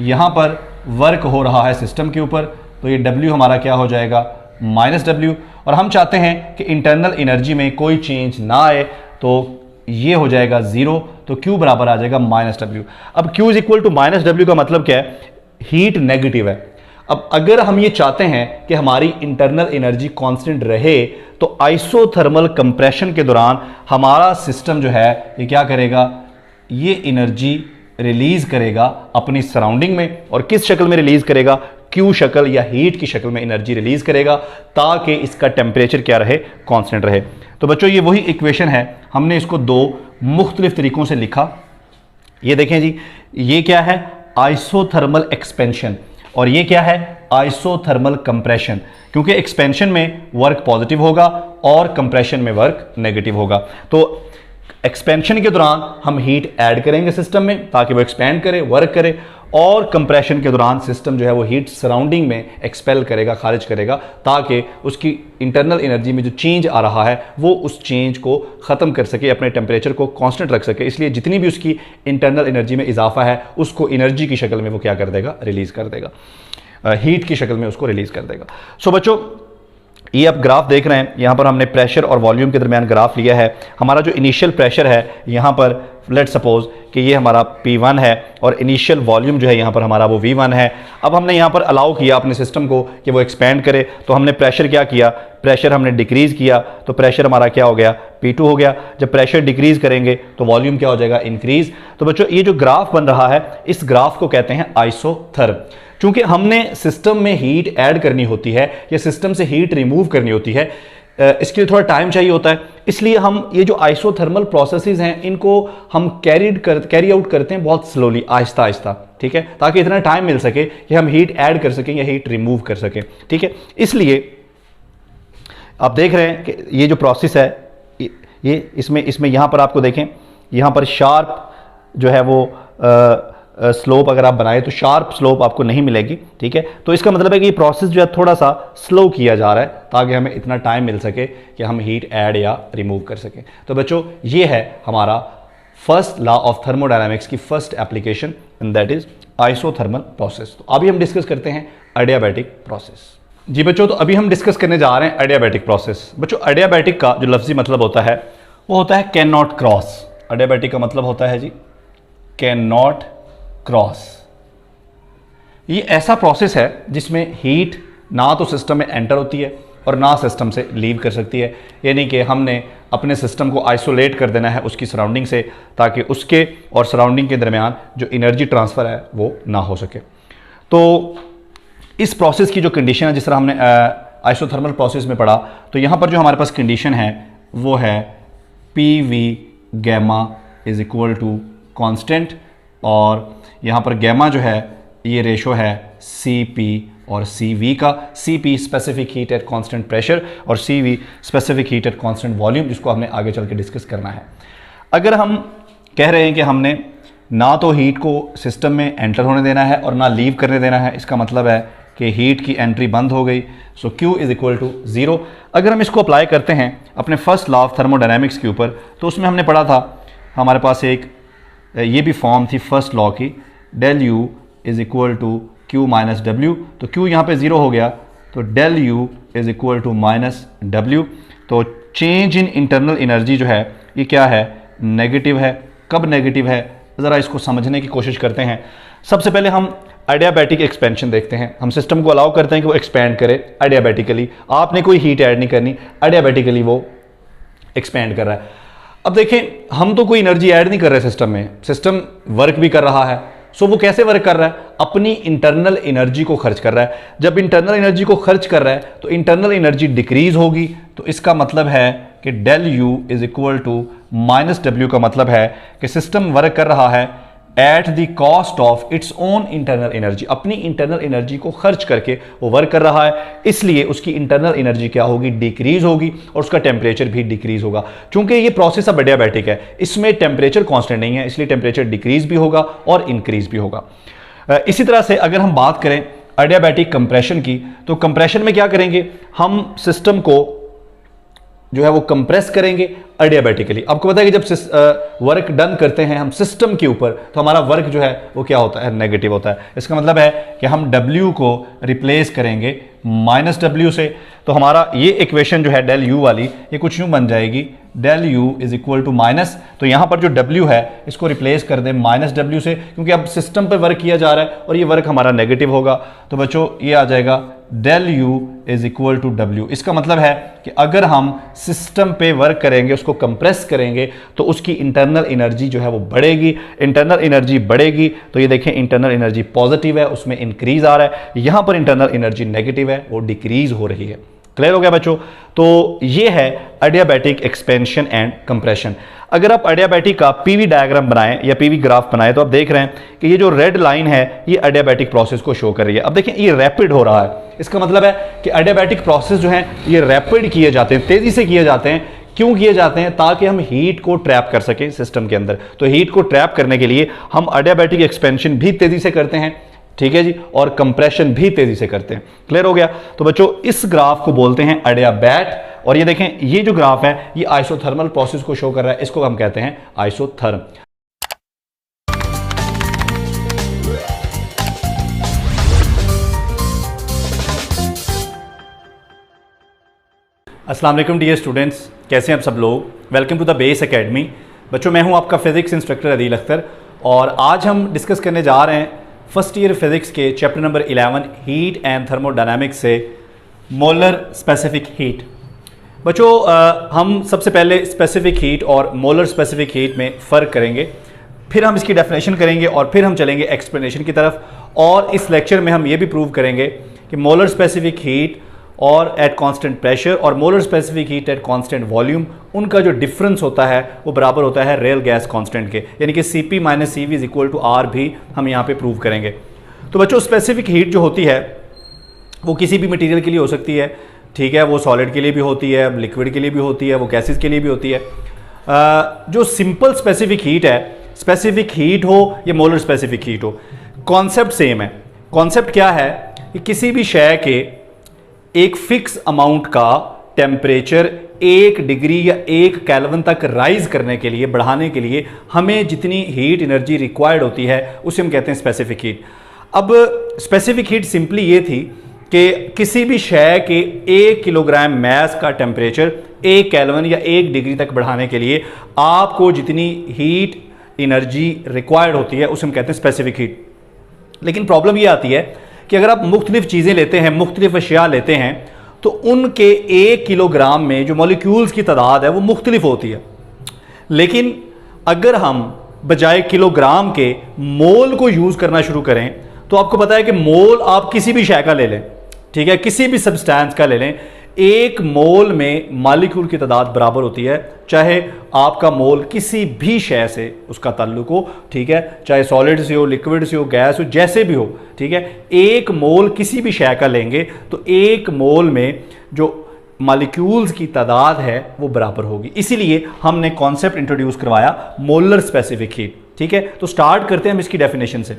यहां पर वर्क हो रहा है सिस्टम के ऊपर, तो ये W हमारा क्या हो जाएगा, माइनस डब्ल्यू, और हम चाहते हैं कि इंटरनल एनर्जी में कोई चेंज ना आए, तो ये हो जाएगा जीरो, तो Q बराबर आ जाएगा माइनस डब्ल्यू। अब Q is equal to minus W का मतलब क्या है, हीट नेगेटिव है। अब अगर हम ये चाहते हैं कि हमारी इंटरनल एनर्जी कांस्टेंट रहे, तो आइसोथर्मल कंप्रेशन के दौरान हमारा सिस्टम जो है ये क्या करेगा, ये एनर्जी रिलीज करेगा अपनी सराउंडिंग में, और किस शक्ल में रिलीज करेगा, Q शक्ल या हीट की शक्ल में एनर्जी रिलीज करेगा, ताकि इसका टेम्परेचर क्या रहे, कांस्टेंट रहे। तो बच्चों ये वही इक्वेशन है, हमने इसको दो मुख्तलिफ तरीकों से लिखा। ये देखें जी, ये क्या है, आइसोथर्मल एक्सपेंशन, और ये क्या है, आइसोथर्मल कंप्रेशन, क्योंकि एक्सपेंशन में वर्क पॉजिटिव होगा और कंप्रेशन में वर्क नेगेटिव होगा। तो एक्सपेंशन के दौरान हम हीट ऐड करेंगे सिस्टम में ताकि वो एक्सपैंड करे, वर्क करे, और कंप्रेशन के दौरान सिस्टम जो है वो हीट सराउंडिंग में एक्सपेल करेगा, खारिज करेगा, ताकि उसकी इंटरनल एनर्जी में जो चेंज आ रहा है वो उस चेंज को ख़त्म कर सके, अपने टेम्परेचर को कांस्टेंट रख सके। इसलिए जितनी भी उसकी इंटरनल एनर्जी में इजाफा है उसको एनर्जी की शक्ल में वो क्या कर देगा, रिलीज़ कर देगा, हीट की शक्ल में उसको रिलीज़ कर देगा। सो बच्चों ये आप ग्राफ देख रहे हैं, यहाँ पर हमने प्रेशर और वॉल्यूम के दरमियान ग्राफ लिया है। हमारा जो इनिशियल प्रेशर है यहाँ पर लेट सपोज कि ये हमारा P1 है, और इनिशियल वॉल्यूम जो है यहाँ पर हमारा वो V1 है। अब हमने यहाँ पर अलाउ किया अपने सिस्टम को कि वो एक्सपेंड करे, तो हमने प्रेशर क्या किया, प्रेशर हमने डिक्रीज़ किया, तो प्रेशर हमारा क्या हो गया, P2 हो गया। जब प्रेशर डिक्रीज़ करेंगे तो वॉल्यूम क्या हो जाएगा, इंक्रीज़। तो बच्चों ये जो ग्राफ बन रहा है, इस ग्राफ को कहते हैं आइसोथर्म। चूंकि हमने सिस्टम में हीट ऐड करनी होती है या सिस्टम से हीट रिमूव करनी होती है, इसके लिए थोड़ा टाइम चाहिए होता है, इसलिए हम ये जो आइसोथर्मल प्रोसेसेस हैं इनको हम कैरी आउट करते हैं बहुत स्लोली, आहिस्ता आहिस्ता, ठीक है, ताकि इतना टाइम मिल सके कि हम हीट ऐड कर सकें या हीट रिमूव कर सकें, ठीक है। इसलिए आप देख रहे हैं कि ये जो प्रोसेस है, ये इसमें यहाँ पर आपको देखें, यहाँ पर शार्प जो है वो स्लोप अगर आप बनाए तो शार्प स्लोप आपको नहीं मिलेगी, ठीक है। तो इसका मतलब है कि ये प्रोसेस जो है थोड़ा सा स्लो किया जा रहा है ताकि हमें इतना टाइम मिल सके कि हम हीट ऐड या रिमूव कर सकें। तो बच्चों ये है हमारा फर्स्ट लॉ ऑफ थर्मोडायनामिक्स की first application, and that is isothermal process. तो अभी हम डिस्कस करते हैं एडियाबैटिक प्रोसेस। जी बच्चों, तो अभी हम डिस्कस करने जा रहे हैं एडियाबैटिक प्रोसेस। बच्चों एडियाबैटिक का जो लफ्जी मतलब होता है वो होता है कैन नॉट क्रॉस। एडियाबैटिक का मतलब होता है जी कैन नॉट क्रॉस। ये ऐसा प्रोसेस है जिसमें हीट ना तो सिस्टम में एंटर होती है और ना सिस्टम से लीव कर सकती है, यानी कि हमने अपने सिस्टम को आइसोलेट कर देना है उसकी सराउंडिंग से, ताकि उसके और सराउंडिंग के दरमियान जो एनर्जी ट्रांसफ़र है वो ना हो सके। तो इस प्रोसेस की जो कंडीशन है, जिस तरह हमने आइसोथर्मल प्रोसेस में पढ़ा, तो यहाँ पर जो हमारे पास कंडीशन है वो है PV gamma is equal to constant, और यहाँ पर गैमा जो है ये रेशो है Cp और Cv का। Cp specific heat at constant pressure और Cv specific heat at constant volume, जिसको हमने आगे चल के डिस्कस करना है। अगर हम कह रहे हैं कि हमने ना तो हीट को सिस्टम में एंटर होने देना है और ना लीव करने देना है, इसका मतलब है कि हीट की एंट्री बंद हो गई, सो Q इज इक्वल टू 0। अगर हम इसको अप्लाई करते हैं अपने फर्स्ट लॉ ऑफ थर्मोडायनामिक्स के ऊपर, तो उसमें हमने पढ़ा था, हमारे पास एक ये भी फॉर्म थी फर्स्ट लॉ की, del U is equal to Q minus W. तो Q यहाँ पे 0 हो गया, तो del U is equal to minus W. तो चेंज इन इंटरनल एनर्जी जो है ये क्या है, नेगेटिव है। कब नेगेटिव है, ज़रा इसको समझने की कोशिश करते हैं। सबसे पहले हम एडियाबैटिक एक्सपेंशन देखते हैं। हम सिस्टम को अलाउ करते हैं कि वो एक्सपैंड करे एडियाबैटिकली। आपने कोई हीट ऐड नहीं करनी, एडियाबैटिकली वो एक्सपैंड कर रहा है। अब देखें, हम तो कोई एनर्जी ऐड नहीं कर रहे सिस्टम में, सिस्टम वर्क भी कर रहा है। सो वो कैसे वर्क कर रहा है, अपनी इंटरनल एनर्जी को खर्च कर रहा है। जब इंटरनल एनर्जी को खर्च कर रहा है तो इंटरनल एनर्जी डिक्रीज होगी, तो इसका मतलब है कि del U is equal to minus W. का मतलब है कि सिस्टम वर्क कर रहा है at the cost of its own internal energy, अपनी इंटरनल एनर्जी को खर्च करके वो वर्क कर रहा है, इसलिए उसकी इंटरनल एनर्जी क्या होगी, डिक्रीज होगी, और उसका टेम्परेचर भी डिक्रीज होगा। चूंकि ये प्रोसेस अब एडियाबैटिक है, इसमें टेम्परेचर कांस्टेंट नहीं है, इसलिए टेम्परेचर डिक्रीज भी होगा और इंक्रीज भी होगा। इसी तरह से अगर हम बात करें एडियाबैटिक कंप्रेशन की, तो कंप्रेशन में क्या करेंगे, हम सिस्टम को जो है वो कंप्रेस करेंगे एडियाबैटिकली। आपको पता है कि जब वर्क डन करते हैं हम सिस्टम के ऊपर, तो हमारा वर्क जो है वो क्या होता है, नेगेटिव होता है। इसका मतलब है कि हम W को रिप्लेस करेंगे माइनस W से, तो हमारा ये इक्वेशन जो है डेल यू वाली, ये कुछ यूं बन जाएगी, del U is equal to minus, तो यहां पर जो W है इसको रिप्लेस कर दें माइनस W से, क्योंकि अब सिस्टम पर वर्क किया जा रहा है और ये वर्क हमारा नेगेटिव होगा। तो बच्चों ये आ जाएगा del U is equal to W। इसका मतलब है कि अगर हम सिस्टम पे वर्क करेंगे, उसको कंप्रेस करेंगे, तो उसकी इंटरनल एनर्जी जो है वो बढ़ेगी। इंटरनल एनर्जी बढ़ेगी तो ये देखें इंटरनल एनर्जी पॉजिटिव है, उसमें इंक्रीज आ रहा है। यहां पर इंटरनल एनर्जी नेगेटिव है, वो डिक्रीज हो रही है। क्लियर हो गया बच्चों? तो ये है एडियाबैटिक एक्सपेंशन एंड कंप्रेशन। अगर आप एडियाबैटिक का पीवी डायग्राम बनाएं या पीवी ग्राफ बनाएं, तो आप देख रहे हैं कि ये जो रेड लाइन है ये एडियाबैटिक प्रोसेस को शो कर रही है। अब देखें ये रैपिड हो रहा है, इसका मतलब है कि एडियाबैटिक प्रोसेस जो है ये रैपिड किए जाते हैं, तेजी से किए जाते हैं। क्यों किए जाते हैं? ताकि हम हीट को ट्रैप कर सकें सिस्टम के अंदर। तो हीट को ट्रैप करने के लिए हम एडियाबैटिक एक्सपेंशन भी तेजी से करते हैं, ठीक है जी, और कंप्रेशन भी तेजी से करते हैं। क्लियर हो गया? तो बच्चों इस ग्राफ को बोलते हैं एडियाबैट, और ये देखें ये जो ग्राफ है ये आइसोथर्मल प्रोसेस को शो कर रहा है, इसको हम कहते हैं आइसोथर्म। अस्सलाम वालेकुम डियर स्टूडेंट्स, कैसे हैं आप सब लोग? Welcome to the base academy. बच्चों मैं हूं आपका फिजिक्स इंस्ट्रक्टर अदील अख्तर, और आज हम डिस्कस करने जा रहे हैं फर्स्ट ईयर फिजिक्स के chapter number 11 heat and thermodynamics से मोलर स्पेसिफिक हीट। बच्चों हम सबसे पहले स्पेसिफिक हीट और मोलर स्पेसिफिक हीट में फ़र्क करेंगे, फिर हम इसकी डेफिनेशन करेंगे और फिर हम चलेंगे एक्सप्लेनेशन की तरफ। और इस लेक्चर में हम ये भी प्रूव करेंगे कि मोलर स्पेसिफिक हीट और एट कांस्टेंट प्रेशर और molar specific heat at constant volume, उनका जो डिफरेंस होता है वो बराबर होता है रियल गैस कांस्टेंट के, यानी कि Cp minus Cv is equal to R भी हम यहाँ पे प्रूव करेंगे। तो बच्चों स्पेसिफिक हीट जो होती है वो किसी भी मटेरियल के लिए हो सकती है, ठीक है, वो सॉलिड के लिए भी होती है, लिक्विड के लिए भी होती है, वो गैसेस के लिए भी होती है। जो सिंपल स्पेसिफिक हीट है, स्पेसिफिक हीट हो या मोलर स्पेसिफिक हीट हो, कॉन्सेप्ट सेम है। कॉन्सेप्ट क्या है कि किसी भी शय के एक फिक्स अमाउंट का टेम्परेचर 1 डिग्री या 1 केल्विन तक राइज करने के लिए, बढ़ाने के लिए हमें जितनी हीट एनर्जी रिक्वायर्ड होती है उसे हम कहते हैं स्पेसिफिक हीट। अब स्पेसिफिक हीट सिंपली ये थी कि किसी भी शय के 1 किलोग्राम मैस का टेम्परेचर 1 केल्विन या 1 डिग्री तक बढ़ाने के लिए आपको जितनी हीट एनर्जी रिक्वायर्ड होती है उसे हम कहते हैं स्पेसिफिक हीट। लेकिन प्रॉब्लम ये आती है कि अगर आप मुख्तलिफ चीज़ें लेते हैं, मुख्तलिफ अशिया लेते हैं, तो उनके 1 किलोग्राम में जो मॉलिक्यूल्स की तादाद है वो मुख्तलिफ होती है। लेकिन अगर हम बजाय किलोग्राम के मोल को यूज़ करना शुरू करें, तो आपको पता है कि मोल आप किसी भी शय का ले लें, ठीक है, किसी भी सब्सटेंस का ले लें, 1 मोल में मॉलिक्यूल की तादाद बराबर होती है, चाहे आपका मोल किसी भी शय से उसका ताल्लुक हो, ठीक है, चाहे सॉलिड से हो, लिक्विड से हो, गैस हो, जैसे भी हो, ठीक है। 1 मोल किसी भी शय का लेंगे तो 1 मोल में जो मॉलिक्यूल्स की तादाद है वो बराबर होगी। इसीलिए हमने कॉन्सेप्ट इंट्रोड्यूस करवाया मोलर स्पेसिफिक हीट, ठीक है। तो स्टार्ट करते हैं हम इसकी डेफिनेशन से।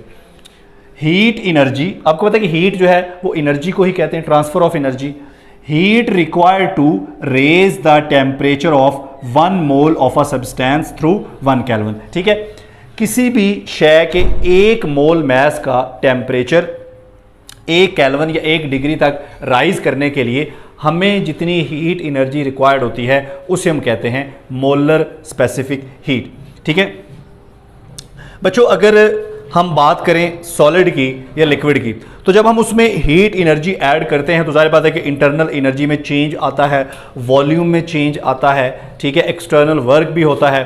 हीट एनर्जी, आपको पता है कि हीट जो है वो एनर्जी को ही कहते हैं, transfer of energy. Heat required to raise the temperature of 1 mole of a substance through 1 kelvin, ठीक है। किसी भी शय के 1 मोल मैस का टेम्परेचर 1 केल्विन या 1 डिग्री तक राइज करने के लिए हमें जितनी हीट एनर्जी रिक्वायर्ड होती है उसे हम कहते हैं मोलर स्पेसिफिक हीट। ठीक है बच्चों, अगर हम बात करें सॉलिड की या लिक्विड की, तो जब हम उसमें हीट एनर्जी ऐड करते हैं तो जाहिर बात है कि इंटरनल एनर्जी में चेंज आता है, वॉल्यूम में चेंज आता है, ठीक है, एक्सटर्नल वर्क भी होता है।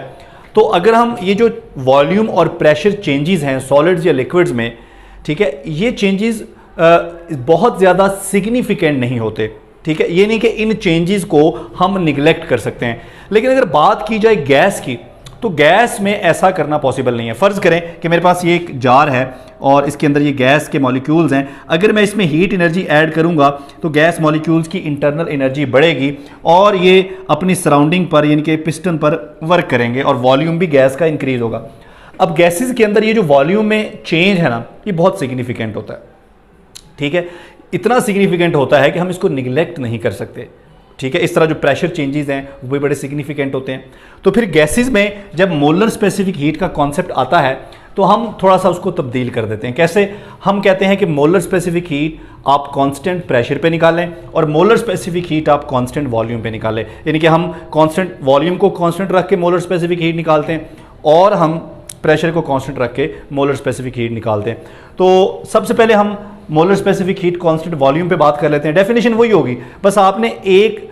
तो अगर हम ये जो वॉल्यूम और प्रेशर चेंजेस हैं सॉलिड्स या लिक्विड्स में, ठीक है, ये चेंजेस बहुत ज़्यादा सिग्निफिकेंट नहीं होते। ठीक है, ये नहीं कि इन चेंजेस को हम निगलेक्ट कर सकते हैं। लेकिन अगर बात की जाए गैस की, तो गैस में ऐसा करना पॉसिबल नहीं है। फ़र्ज़ करें कि मेरे पास ये एक जार है और इसके अंदर ये गैस के मॉलिक्यूल्स हैं। अगर मैं इसमें हीट एनर्जी ऐड करूंगा तो गैस मॉलिक्यूल्स की इंटरनल एनर्जी बढ़ेगी और ये अपनी सराउंडिंग पर यानी कि पिस्टन पर वर्क करेंगे और वॉल्यूम भी गैस का इंक्रीज होगा। अब गैसेस के अंदर ये जो वॉल्यूम में चेंज है ना, ये बहुत सिग्निफिकेंट होता है। ठीक है, इतना सिग्निफिकेंट होता है कि हम इसको निगलेक्ट नहीं कर सकते। ठीक है, इस तरह जो प्रेशर चेंजेस हैं वो भी बड़े सिग्निफिकेंट होते हैं। तो फिर गैसेस में जब मोलर स्पेसिफिक हीट का कॉन्सेप्ट आता है तो हम थोड़ा सा उसको तब्दील कर देते हैं। कैसे? हम कहते हैं कि मोलर स्पेसिफिक हीट आप कांस्टेंट प्रेशर पे निकालें और मोलर स्पेसिफिक हीट आप कांस्टेंट वॉल्यूम पे निकालें। यानी कि हम कांस्टेंट वॉल्यूम को कांस्टेंट रख के मोलर स्पेसिफिक हीट निकालते हैं और हम प्रेशर को कांस्टेंट रख के मोलर स्पेसिफिक हीट निकालते हैं। तो सबसे पहले हम molar specific heat constant volume पे बात कर लेते हैं। डेफिनेशन वही होगी, बस आपने एक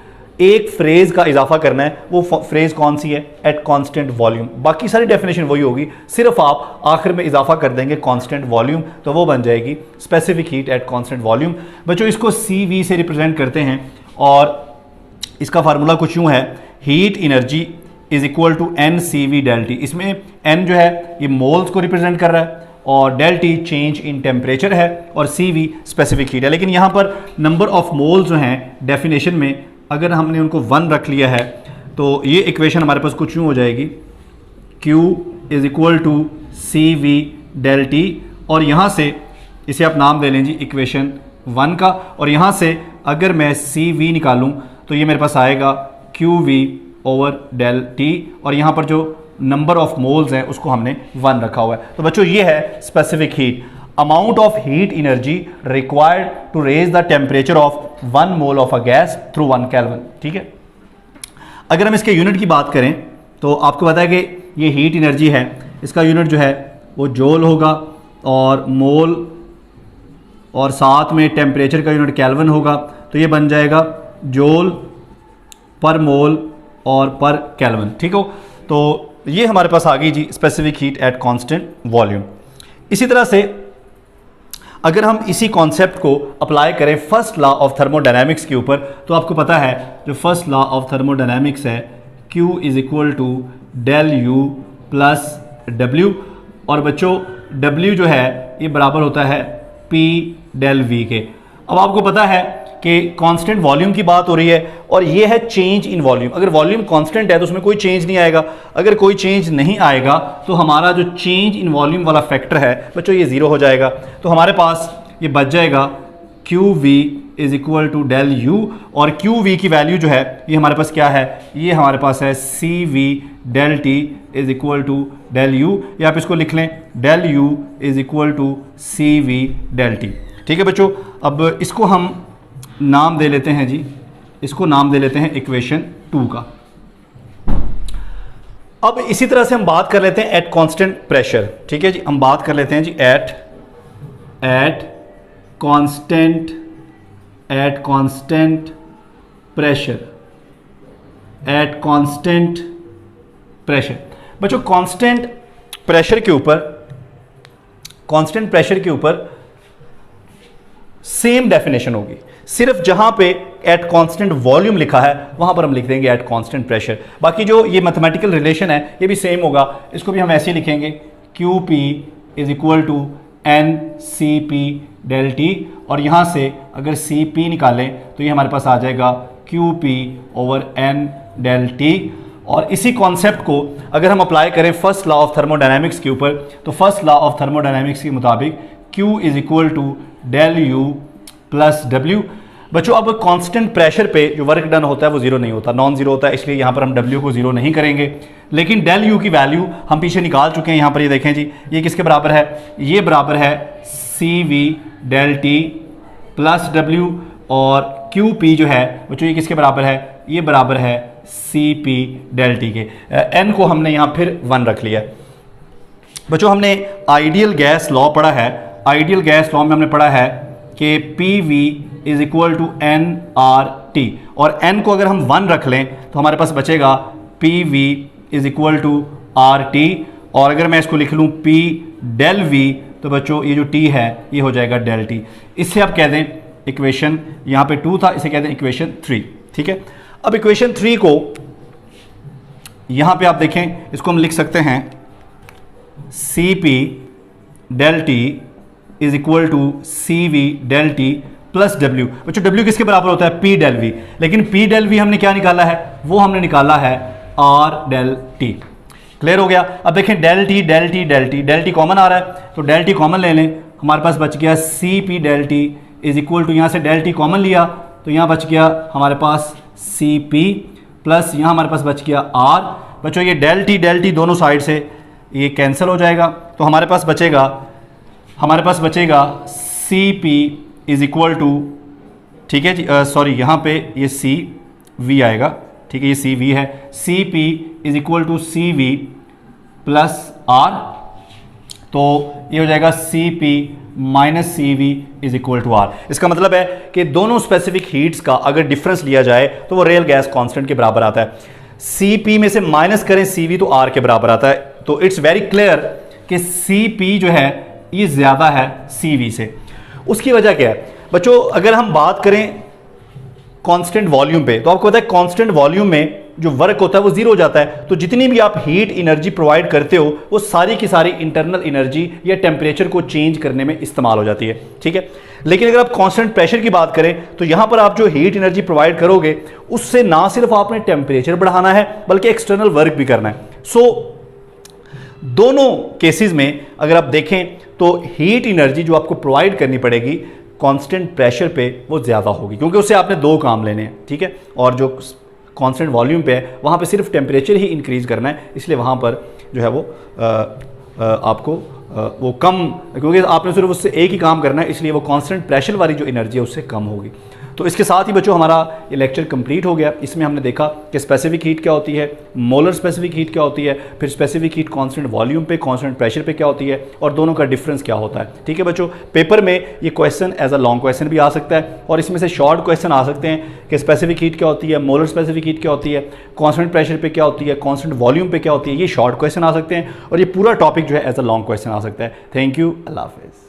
फ्रेज का इजाफा करना है। वो फ्रेज कौन सी है? Eight constant volume. बाकी सारी डेफिनेशन वही होगी, सिर्फ आप आखिर में इजाफा कर देंगे कांस्टेंट वॉल्यूम, तो वो बन जाएगी specific heat at constant volume. बच्चों इसको CV से रिप्रेजेंट करते हैं और इसका फार्मूला कुछ यूँ है, heat energy is equal to NCV del T. इसमें N जो है ये मोल्स को रिप्रेजेंट कर रहा है और del T change in temperature है और CV स्पेसिफिक हीट है। लेकिन यहाँ पर नंबर ऑफ मोल्स जो हैं डेफिनेशन में अगर हमने उनको 1 रख लिया है तो ये इक्वेशन हमारे पास कुछ यूँ हो जाएगी, Q is equal to CV del T, और यहाँ से इसे आप नाम दे लें जी इक्वेशन 1 का, और यहाँ से अगर मैं CV निकालूँ तो ये मेरे पास आएगा QV ओवर डेल टी, और यहाँ पर जो नंबर ऑफ मोल्स हैं उसको हमने 1 रखा हुआ है। तो बच्चों ये है specific heat, amount of heat energy required to raise the temperature of 1 mole of a gas through 1 kelvin. ठीक है, अगर हम इसके यूनिट की बात करें तो आपको पता है कि ये हीट एनर्जी है, इसका यूनिट जो है वो जूल होगा और मोल और साथ में टेम्परेचर का यूनिट केल्विन होगा, तो ये बन जाएगा जूल पर मोल और पर केल्विन। ठीक हो, तो ये हमारे पास आ गई जी specific heat at constant volume. इसी तरह से अगर हम इसी कॉन्सेप्ट को अप्लाई करें फर्स्ट लॉ ऑफ थर्मोडायनामिक्स के ऊपर, तो आपको पता है जो फर्स्ट लॉ ऑफ थर्मोडायनामिक्स है Q is equal to del U plus W, और बच्चों W जो है ये बराबर होता है P डेल V के। अब आपको पता है कि कांस्टेंट वॉल्यूम की बात हो रही है और ये है चेंज इन वॉल्यूम। अगर वॉल्यूम कांस्टेंट है तो उसमें कोई चेंज नहीं आएगा, अगर कोई चेंज नहीं आएगा तो हमारा जो चेंज इन वॉल्यूम वाला फैक्टर है बच्चों ये 0 हो जाएगा। तो हमारे पास ये बच जाएगा QV is equal to del U, और QV की वैल्यू जो है ये हमारे पास क्या है, ये हमारे पास है CV del T is equal to del U, या आप इसको लिख लें del U is equal to CV del T। ठीक है बच्चों, अब इसको हम नाम दे लेते हैं जी, इसको नाम दे लेते हैं इक्वेशन 2 का। अब इसी तरह से हम बात कर लेते हैं एट कांस्टेंट प्रेशर। ठीक है जी, हम बात कर लेते हैं जी at constant pressure, at constant pressure. बच्चों कांस्टेंट प्रेशर के ऊपर सेम डेफिनेशन होगी, सिर्फ जहां पे एट कांस्टेंट वॉल्यूम लिखा है वहां पर हम लिख देंगे एट कांस्टेंट प्रेशर। बाकी जो ये मैथमेटिकल रिलेशन है ये भी सेम होगा, इसको भी हम ऐसे ही लिखेंगे QP is equal to NCP del T, और यहां से अगर CP निकालें तो ये हमारे पास आ जाएगा QP over N del T। और इसी कॉन्सेप्ट को अगर हम अप्लाई करें फर्स्ट लॉ ऑफ थर्मोडायनामिक्स के ऊपर, तो फर्स्ट लॉ ऑफ थर्मोडायनामिक्स के मुताबिक Q is equal to del U plus W। बच्चों अब कांस्टेंट प्रेशर पे जो वर्क डन होता है वो 0 नहीं होता, नॉन जीरो होता है, इसलिए यहाँ पर हम W को 0 नहीं करेंगे। लेकिन डेल U की वैल्यू हम पीछे निकाल चुके हैं, यहाँ पर ये देखें जी, ये किसके बराबर है, ये बराबर है CV del T plus W, और क्यू पी जो है बच्चों ये किसके बराबर है, ये बराबर है सी पी डेल टी के। एन को हमने यहाँ फिर 1 रख लिया। बच्चों हमने आइडियल गैस लॉ पढ़ा है, आइडियल गैस लॉ में हमने पढ़ा है कि P V is equal to N R T, और एन को अगर हम 1 रख लें तो हमारे पास बचेगा P V is equal to R T, और अगर मैं इसको लिख लूँ पी डेल वी तो बच्चों ये जो टी है ये हो जाएगा डेल टी। इससे आप कह दें इक्वेशन, यहाँ पे 2 था, इसे कह दें इक्वेशन 3। ठीक है, अब इक्वेशन 3 को यहाँ पे आप देखें, इसको हम लिख सकते हैं C P del T is equal to C V del T plus W. बच्चों डब्ल्यू किसके बराबर होता है, पी डेल वी, लेकिन पी डेल वी हमने क्या निकाला है, वो हमने निकाला है आर डेल टी। क्लियर हो गया। अब देखें del T del T del T, del T common आ रहा है तो डेल टी कॉमन ले लें, हमारे पास बच गया C P del T is equal to, यहाँ से डेल टी कॉमन लिया तो यहाँ बच गया हमारे पास सी पी प्लस यहाँ हमारे पास बच गया आर। बच्चों ये डेल टी दोनों साइड से ये कैंसिल हो जाएगा तो हमारे पास बचेगा C P is equal to, ठीक है जी, सॉरी यहाँ पे ये सी वी आएगा, ठीक है ये सी वी है, C P is equal to C V plus R, तो ये हो जाएगा C P minus C V is equal to R. इसका मतलब है कि दोनों स्पेसिफिक हीट्स का अगर डिफरेंस लिया जाए तो वो रियल गैस कांस्टेंट के बराबर आता है। सी पी में से माइनस करें सी वी तो आर के बराबर आता है, तो इट्स वेरी क्लियर कि सी पी जो है ये ज़्यादा है सी वी से। उसकी वजह क्या है बच्चों, अगर हम बात करें कांस्टेंट वॉल्यूम पे तो आपको पता है कांस्टेंट वॉल्यूम में जो वर्क होता है वो जीरो हो जाता है, तो जितनी भी आप हीट एनर्जी प्रोवाइड करते हो वो सारी की सारी इंटरनल एनर्जी या टेम्परेचर को चेंज करने में इस्तेमाल हो जाती है। ठीक है, लेकिन अगर आप कांस्टेंट प्रेशर की बात करें तो यहां पर आप जो हीट एनर्जी प्रोवाइड करोगे उससे ना सिर्फ आपने टेम्परेचर बढ़ाना है बल्कि एक्सटर्नल वर्क भी करना है। सो दोनों केसेस में अगर आप देखें तो हीट एनर्जी जो आपको प्रोवाइड करनी पड़ेगी कांस्टेंट प्रेशर पे वो ज़्यादा होगी, क्योंकि उससे आपने 2 काम लेने हैं। ठीक है, और जो कांस्टेंट वॉल्यूम पे है वहाँ पे सिर्फ टेम्परेचर ही इंक्रीज़ करना है, इसलिए वहाँ पर जो है वो आपको वो कम, क्योंकि आपने सिर्फ उससे एक ही काम करना है, इसलिए वो कांस्टेंट प्रेशर वाली जो एनर्जी है उससे कम होगी। तो इसके साथ ही बच्चों हमारा ये लेक्चर कंप्लीट हो गया। इसमें हमने देखा कि स्पेसिफिक हीट क्या होती है, मोलर स्पेसिफिक हीट क्या होती है, फिर स्पेसिफिक हीट कांस्टेंट वॉल्यूम पे कांस्टेंट प्रेशर पे क्या होती है, और दोनों का डिफरेंस क्या होता है। ठीक है बच्चों, पेपर में ये question as a long question भी आ सकता है और इसमें से शॉर्ट क्वेश्चन आ सकते हैं कि स्पेसिफिक हीट क्या होती है, मोलर स्पेसिफिक हीट क्या होती है, कांस्टेंट प्रेशर पे क्या होती है, कांस्टेंट वॉल्यूम पे क्या होती है, ये शॉर्ट क्वेश्चन आ सकते हैं और ये पूरा टॉपिक जो है एज अ लॉन्ग क्वेश्चन आ सकता है। थैंक यू, अल्लाह हाफिज़।